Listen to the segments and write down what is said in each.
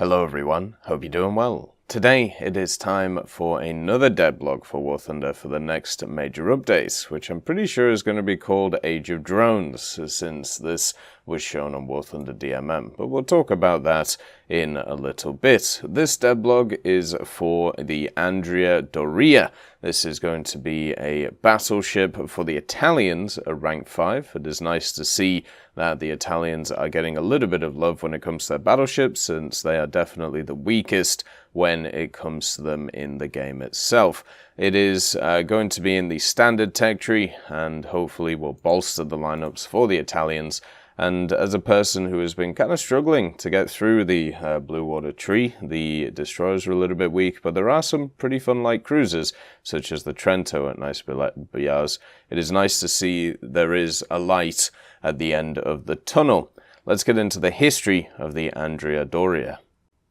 Hello everyone, hope you're doing well. Today it is time for another Devblog for War Thunder for the next major update, which I'm pretty sure is going to be called Age of Drones, since this was shown on War Thunder DMM, but we'll talk about that in a little bit. This Devblog is for the Andrea Doria. This is going to be a battleship for the Italians at rank 5. It is nice to see that the Italians are getting a little bit of love when it comes to their battleships, since they are definitely the weakest when it comes to them in the game itself. It is going to be in the standard tech tree, and hopefully will bolster the lineups for the Italians. And as a person who has been kind of struggling to get through the Blue Water tree, the destroyers are a little bit weak, but there are some pretty fun light cruisers, such as the Trento at Nice Biars. It is nice to see there is a light at the end of the tunnel. Let's get into the history of the Andrea Doria.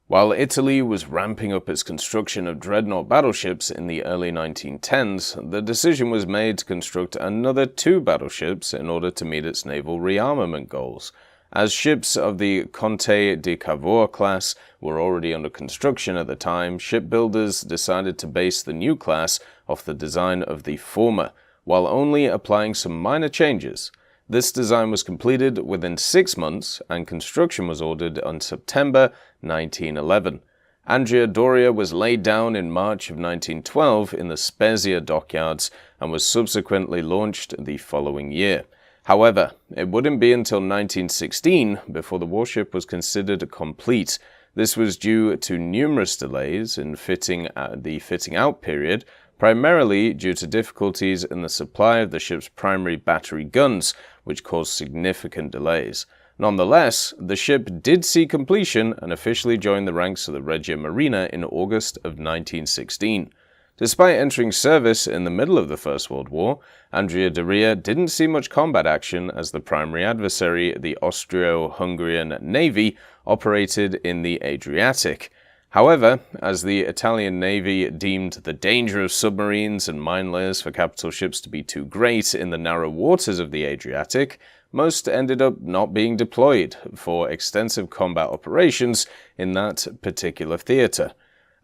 While Italy was ramping up its construction of Dreadnought battleships in the early 1910s, the decision was made to construct another 2 battleships in order to meet its naval rearmament goals. As ships of the Conte di Cavour class were already under construction at the time, shipbuilders decided to base the new class off the design of the former, while only applying some minor changes. This design was completed within 6 months, and construction was ordered on September 1911. Andrea Doria was laid down in March of 1912 in the Spezia dockyards and was subsequently launched the following year. However, it wouldn't be until 1916 before the warship was considered complete. This was due to numerous delays in the fitting out period, primarily due to difficulties in the supply of the ship's primary battery guns, which caused significant delays. Nonetheless, the ship did see completion and officially joined the ranks of the Regia Marina in August of 1916. Despite entering service in the middle of the First World War, Andrea Doria didn't see much combat action as the primary adversary, the Austro-Hungarian Navy, operated in the Adriatic. However, as the Italian Navy deemed the danger of submarines and mine layers for capital ships to be too great in the narrow waters of the Adriatic, most ended up not being deployed for extensive combat operations in that particular theatre.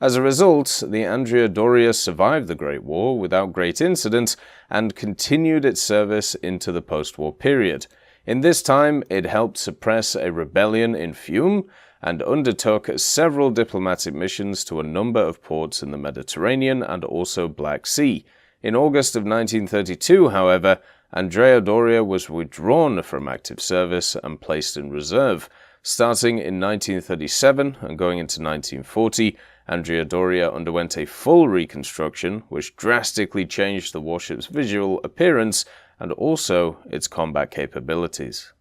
As a result, the Andrea Doria survived the Great War without great incident and continued its service into the post-war period. In this time, it helped suppress a rebellion in Fiume and undertook several diplomatic missions to a number of ports in the Mediterranean and also Black Sea. In August of 1932, however, Andrea Doria was withdrawn from active service and placed in reserve. Starting in 1937 and going into 1940, Andrea Doria underwent a full reconstruction, which drastically changed the warship's visual appearance and also its combat capabilities.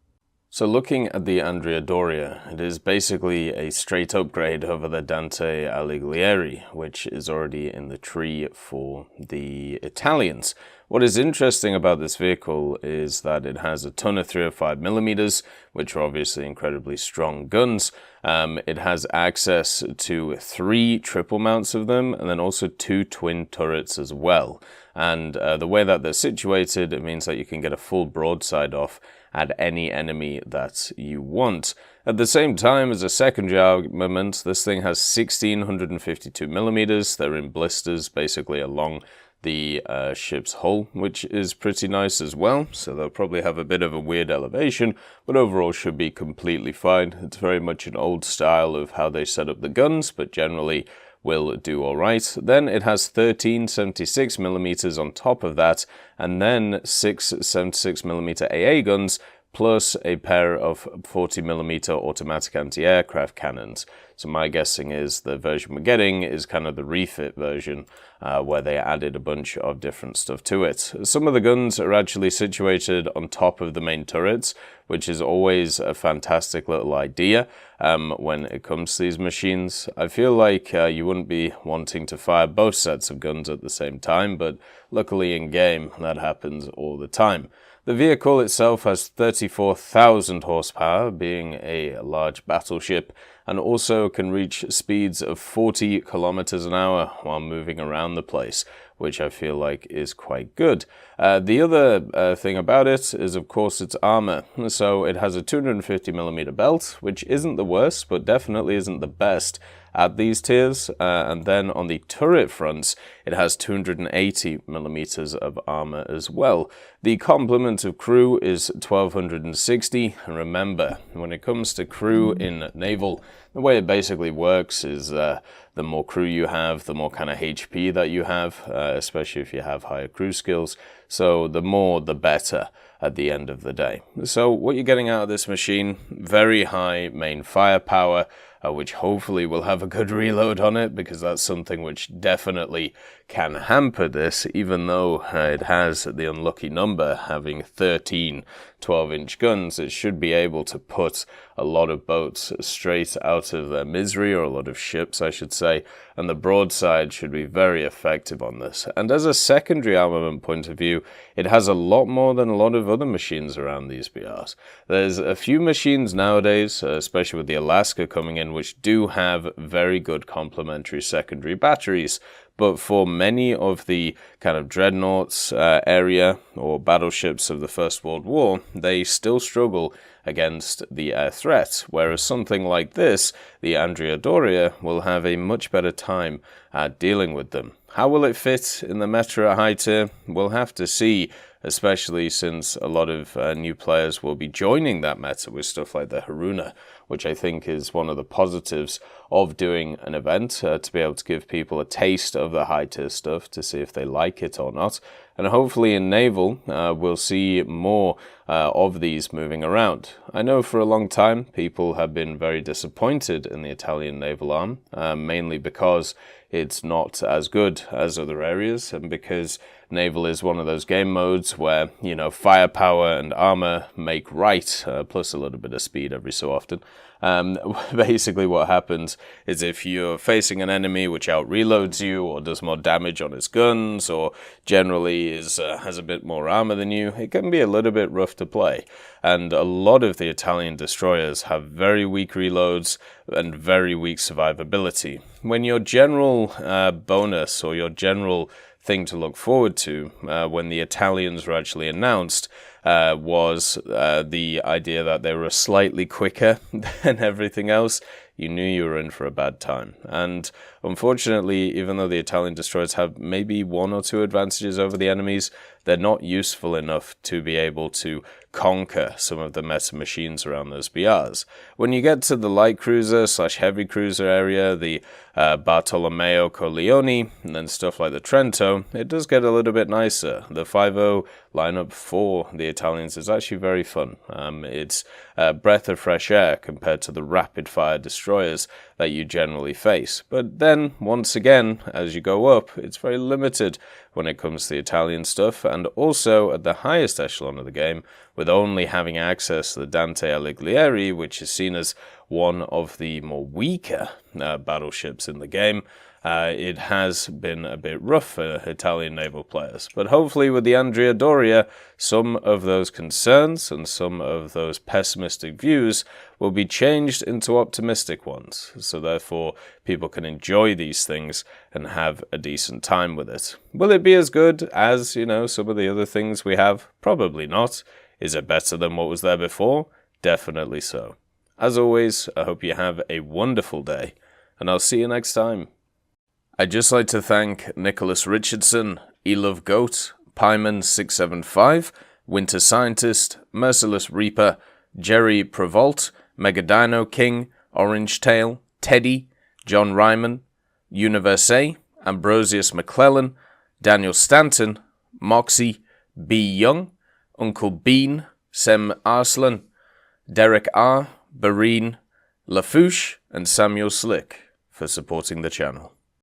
So looking at the Andrea Doria, it is basically a straight upgrade over the Dante Alighieri, which is already in the tree for the Italians. What is interesting about this vehicle is that it has a ton of 305mm, which are obviously incredibly strong guns. It has access to 3 triple mounts of them, and then also 2 twin turrets as well. And the way that they're situated, it means that you can get a full broadside off at any enemy that you want. At the same time, as a secondary armament, this thing has 1652mm. They're in blisters basically along the ship's hull, which is pretty nice as well. So they'll probably have a bit of a weird elevation, but overall should be completely fine. It's very much an old style of how they set up the guns, but generally will do alright. Then it has 13 76mm on top of that, and then 6 76mm AA guns, plus a pair of 40mm automatic anti-aircraft cannons. So my guessing is the version we're getting is kind of the refit version, where they added a bunch of different stuff to it. Some of the guns are actually situated on top of the main turrets, which is always a fantastic little idea when it comes to these machines. I feel like you wouldn't be wanting to fire both sets of guns at the same time, but luckily in game that happens all the time. The vehicle itself has 34,000 horsepower, being a large battleship, and also can reach speeds of 40 kilometers an hour while moving around the place, which I feel like is quite good. The other thing about it is, of course, its armor. So it has a 250mm belt, which isn't the worst, but definitely isn't the best at these tiers, and then on the turret fronts it has 280mm of armor as well. The complement of crew is 1260, and remember, when it comes to crew in naval, the way it basically works is the more crew you have, the more kind of HP that you have, especially if you have higher crew skills, so the more the better at the end of the day. So what you're getting out of this machine, very high main firepower, which hopefully will have a good reload on it, because that's something which definitely can hamper this, even though it has the unlucky number, having 13 12-inch guns. It should be able to put a lot of boats straight out of their misery, or a lot of ships, I should say, and the broadside should be very effective on this. And as a secondary armament point of view, it has a lot more than a lot of other machines around these BRs. There's a few machines nowadays, especially with the Alaska coming in, which do have very good complementary secondary batteries. But for many of the kind of dreadnoughts area or battleships of the First World War, they still struggle against the air threat, whereas something like this, the Andrea Doria, will have a much better time at dealing with them. How will it fit in the meta at high tier? We'll have to see, especially since a lot of new players will be joining that meta with stuff like the Haruna, which I think is one of the positives of doing an event, to be able to give people a taste of the high tier stuff to see if they like it or not. And hopefully in naval, we'll see more of these moving around. I know for a long time people have been very disappointed in the Italian naval arm, mainly because it's not as good as other areas, and because naval is one of those game modes where, you know, firepower and armor make right, plus a little bit of speed every so often. Basically what happens is if you're facing an enemy which out-reloads you, or does more damage on its guns, or generally has a bit more armor than you, it can be a little bit rough to play. And a lot of the Italian destroyers have very weak reloads and very weak survivability. When your general bonus, or your general thing to look forward to when the Italians were actually announced, was the idea that they were slightly quicker than everything else, you knew you were in for a bad time. And unfortunately, even though the Italian destroyers have maybe one or two advantages over the enemies, they're not useful enough to be able to conquer some of the meta machines around those BRs. When you get to the light cruiser / heavy cruiser area, the Bartolomeo Corleone, and then stuff like the Trento, it does get a little bit nicer. The 5.0 lineup for the Italians is actually very fun. It's a breath of fresh air compared to the rapid-fire destroyers that you generally face. But then, once again, as you go up, it's very limited when it comes to the Italian stuff, and also at the highest echelon of the game, with only having access to the Dante Alighieri, which is seen as one of the more weaker battleships in the game. It has been a bit rough for Italian naval players. But hopefully with the Andrea Doria, some of those concerns and some of those pessimistic views will be changed into optimistic ones. So therefore, people can enjoy these things and have a decent time with it. Will it be as good as, you know, some of the other things we have? Probably not. Is it better than what was there before? Definitely so. As always, I hope you have a wonderful day, and I'll see you next time. I'd just like to thank Nicholas Richardson, Elove Goat, Pyman675, Winter Scientist, Merciless Reaper, Jerry Prevolt, Megadino King, Orange Tail, Teddy, John Ryman, Universe, Ambrosius McClellan, Daniel Stanton, Moxie, B. Young, Uncle Bean, Sem Arslan, Derek R., Bareen, Lafouche, and Samuel Slick for supporting the channel.